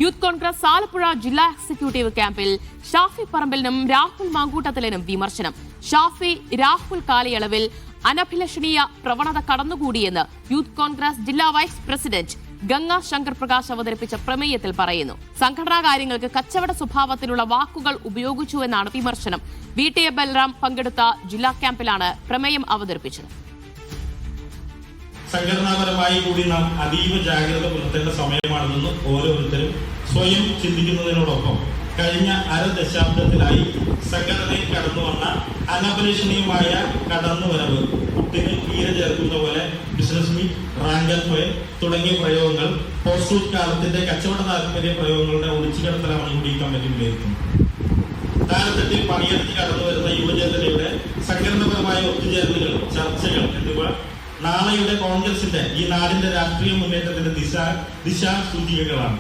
Youth Congress Alappuzha ജില്ലാ executive ക്യാമ്പിൽ ഷാഫി പറമ്പിലിനും രാഹുൽ മാങ്കൂട്ടത്തിലിനും വിമർശനം. ഷാഫി രാഹുൽ കാലയളവിൽ അനഭിലഷണീയ പ്രവണത കടന്നുകൂടിയെന്ന് യൂത്ത് കോൺഗ്രസ് ജില്ലാ വൈസ് പ്രസിഡന്റ് ഗംഗാ ശങ്കർ പ്രകാശ് അവതരിപ്പിച്ച പ്രമേയത്തിൽ പറയുന്നു. സംഘടനാ കാര്യങ്ങൾക്ക് കച്ചവട സ്വഭാവത്തിലുള്ള വാക്കുകൾ ഉപയോഗിച്ചുവെന്നാണ് വിമർശനം. VT ബൽറാം പങ്കെടുത്ത ജില്ലാ ക്യാമ്പിലാണ് പ്രമേയം അവതരിപ്പിച്ചത്. സംഘടനാപരമായി കൂടി നാം അതീവ ജാഗ്രത പുലർത്തേണ്ട സമയമാണെന്ന് ഓരോരുത്തരും സ്വയം ചിന്തിക്കുന്നതിനോടൊപ്പം കഴിഞ്ഞ ദശാബ്ദത്തിലായി സംഘടനയിൽ കടന്നുവന്ന അനഭിലഷണീയമായ കടന്നുവരവ്, കുട്ടിന് തീരെ ചേർക്കുന്ന പോലെ business meet, rank and file തുടങ്ങിയ പ്രയോഗങ്ങൾ പോസ്റ്റ് കാലത്തിന്റെ കച്ചവട താല്പര്യ പ്രയോഗങ്ങളുടെ ഒളിച്ചുകിടത്തലാണ് കൂടി ഈ കമ്മിറ്റി വിലയിരുത്തുന്നത്. കാലഘട്ടത്തിൽ പണിയെടുത്ത് കടന്നുവരുന്ന യുവജനതയുടെ സംഘടനാപരമായ ഒത്തുചേരലുകൾ, ചർച്ചകൾ എന്നിവ നാളെയുടെ കോൺഗ്രസിന്റെ ഈ നാടിന്റെ രാഷ്ട്രീയ മുന്നേറ്റത്തിന്റെ ദിശാസൂചികകളാണ്.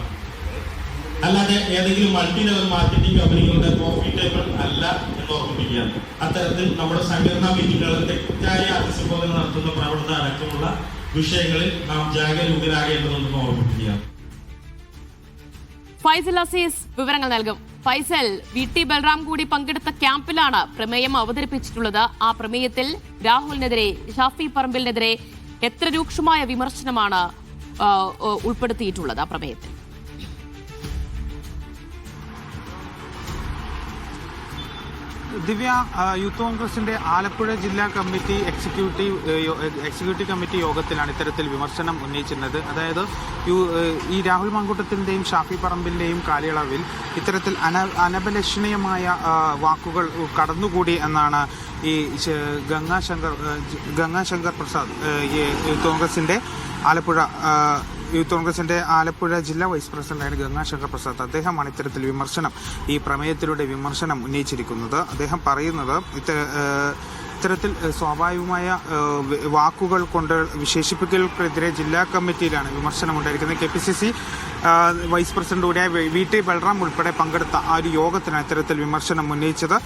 അല്ലാതെ ഏതെങ്കിലും മൾട്ടി ലെവൽ മാർക്കറ്റിംഗ് കമ്പനികളുടെ പ്രോഫിറ്റ് ടേബിൾ അല്ല എന്ന് ഓർമ്മിപ്പിക്കുകയാണ്. അത്തരത്തിൽ നമ്മുടെ സംഘടനാ മീറ്റിംഗുകളിൽ തെറ്റായ അഭിസംബോധന നടത്തുന്ന പ്രവണത അടക്കമുള്ള വിഷയങ്ങളിൽ നാം ജാഗരൂകരാകേണ്ടതുണ്ടെന്ന് ഓർമ്മിപ്പിക്കുകയാണ്. ഫൈസൽ അസീസ് വിവരങ്ങൾ നൽകും. ഫൈസൽ, VT ബൽറാം കൂടി പങ്കെടുത്ത ക്യാമ്പിലാണ് പ്രമേയം അവതരിപ്പിച്ചിട്ടുള്ളത്. ആ പ്രമേയത്തിൽ രാഹുലിനെതിരെ, ഷാഫി പറമ്പിലിനെതിരെ എത്ര രൂക്ഷമായ വിമർശനമാണ് ഉൾപ്പെടുത്തിയിട്ടുള്ളത് ആ പ്രമേയത്തിൽ? ദിവ്യ, യൂത്ത് കോൺഗ്രസിന്റെ ആലപ്പുഴ ജില്ലാ കമ്മിറ്റി എക്സിക്യൂട്ടീവ് കമ്മിറ്റി യോഗത്തിലാണ് ഇത്തരത്തിൽ വിമർശനം ഉന്നയിച്ചിരുന്നത്. അതായത് ഈ രാഹുൽ മാങ്കൂട്ടത്തിന്റെയും ഷാഫി പറമ്പിലിന്റെയും കാലയളവിൽ ഇത്തരത്തിൽ അനഭിലഷണീയമായ വാക്കുകൾ കടന്നുകൂടി എന്നാണ് ഈ ഗംഗാ ശങ്കർ പ്രസാദ് യൂത്ത് കോൺഗ്രസിന്റെ ആലപ്പുഴ ജില്ലാ വൈസ് പ്രസിഡന്റായ ഗംഗാ ശങ്കർ പ്രസാദ്, അദ്ദേഹമാണ് ഇത്തരത്തിൽ ഈ പ്രമേയത്തിലൂടെ വിമർശനം ഉന്നയിച്ചിരിക്കുന്നത്. അദ്ദേഹം പറയുന്നത് ഇത്തരത്തിൽ സ്വാഭാവികമായ വാക്കുകൾ കൊണ്ട് വിശേഷിപ്പിക്കൽക്കെതിരെ ജില്ലാ കമ്മിറ്റിയിലാണ് വിമർശനം ഉണ്ടായിരിക്കുന്നത്. KPCC വൈസ് പ്രസിഡന്റ് കൂടിയായ VT ബൽറാം ഉൾപ്പെടെ പങ്കെടുത്ത ആ ഒരു യോഗത്തിനാണ് ഇത്തരത്തിൽ വിമർശനം ഉന്നയിച്ചത്.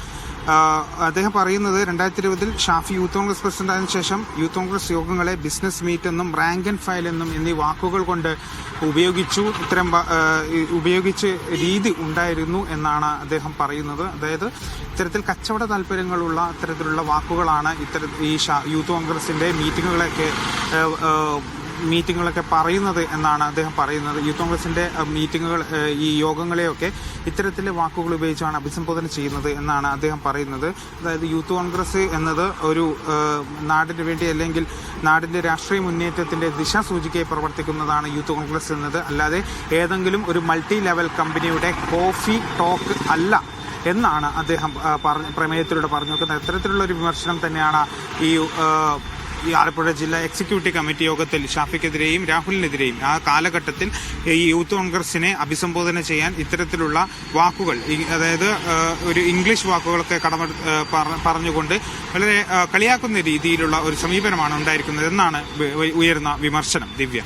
അദ്ദേഹം പറയുന്നത് 2020 ഷാഫി യൂത്ത് കോൺഗ്രസ് പ്രസിഡന്റായതിനു ശേഷം യൂത്ത് കോൺഗ്രസ് യോഗങ്ങളെ ബിസിനസ് മീറ്റ് എന്നും റാങ്ക് ആൻഡ് ഫയൽ എന്നും എന്നീ വാക്കുകൾ കൊണ്ട് ഉപയോഗിച്ച് രീതി ഉണ്ടായിരുന്നു എന്നാണ് അദ്ദേഹം പറയുന്നത്. അതായത് ഇത്തരത്തിൽ കച്ചവട താല്പര്യങ്ങളുള്ള അത്തരത്തിലുള്ള വാക്കുകളാണ് ഈ യൂത്ത് കോൺഗ്രസിന്റെ മീറ്റിങ്ങുകളൊക്കെ പറയുന്നത് എന്നാണ് അദ്ദേഹം പറയുന്നത്. യൂത്ത് കോൺഗ്രസിന്റെ മീറ്റിങ്ങുകൾ, ഈ യോഗങ്ങളെയൊക്കെ ഇത്തരത്തിലെ വാക്കുകൾ ഉപയോഗിച്ചാണ് അഭിസംബോധന ചെയ്യുന്നത് എന്നാണ് അദ്ദേഹം പറയുന്നത്. അതായത് യൂത്ത് കോൺഗ്രസ് എന്നത് ഒരു നാടിന് വേണ്ടി അല്ലെങ്കിൽ നാടിന്റെ രാഷ്ട്രീയ മുന്നേറ്റത്തിന്റെ ദിശാസൂചികയായി പ്രവർത്തിക്കുന്നതാണ് യൂത്ത് കോൺഗ്രസ് എന്നത്, അല്ലാതെ ഏതെങ്കിലും ഒരു മൾട്ടി ലെവൽ കമ്പനിയുടെ കോഫി ടോക്ക് അല്ല എന്നാണ് അദ്ദേഹം പ്രമേയത്തിലൂടെ പറഞ്ഞു വെക്കുന്നത്. ഇത്തരത്തിലുള്ള ഒരു വിമർശനം തന്നെയാണ് ഈ ആലപ്പുഴ ജില്ലാ എക്സിക്യൂട്ടീവ് കമ്മിറ്റി യോഗത്തിൽ ഷാഫിക്കെതിരെയും രാഹുലിനെതിരെയും ആ കാലഘട്ടത്തിൽ ഈ യൂത്ത് കോൺഗ്രസിനെ അഭിസംബോധന ചെയ്യാൻ ഇത്തരത്തിലുള്ള വാക്കുകൾ, അതായത് ഒരു ഇംഗ്ലീഷ് വാക്കുകളൊക്കെ പറഞ്ഞുകൊണ്ട് വളരെ കളിയാക്കുന്ന രീതിയിലുള്ള ഒരു സമീപനമാണ് ഉണ്ടായിരിക്കുന്നത് എന്നാണ് ഉയർന്ന വിമർശനം. ദിവ്യ.